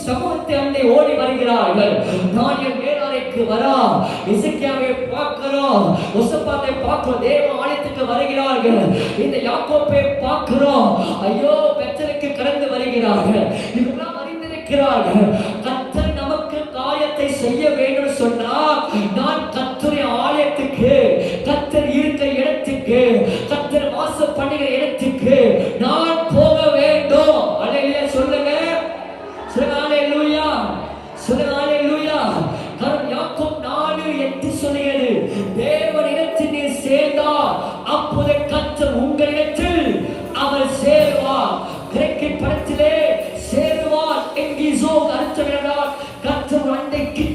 சமூகத்தை அண்டை ஓடி வருகிறார்கள். தானியேல் மேலாடைக்கு வரா, எசேக்கியாவை பார்க்கிறோம், யோசபாத்தை பார்க்கிறோம், தேவ ஆலயத்துக்கு வருகிறார்கள். இந்த யாக்கோப்பை பார்க்கிறோம், ஐயோ பெத்தலுக்கு கடந்து வருகிறார்கள். இவரெல்லாம் அறிந்திருக்கிறார்கள். கர்த்தர் நமக்கு காரியத்தை செய்ய வேண்டும் சொன்னா, நான் கர்த்தருடைய ஆலயத்துக்கு, கர்த்தர் இருக்கிற இடத்துக்கு, கர்த்தர் வாசம் பண்ணுகிற இடத்துக்கு நான் போக வேண்டும். அல்லேலூயா சொல்லுங்க, ஹல்லேலூயா சொல்லுங்க, ஹல்லேலூயா. காரணம் யாக்கோபு 4:8 சொல்லுகிறது, தேவனிடத்தில் நீ சேர்ந்தால் அப்போது கர்த்தர் உங்களிடத்தில் அவர் சேருவார். கிரேக்க படத்திலே சேருவார் என்கிற அர்த்தம் என்றால் கர்த்தர் அண்டைக்கு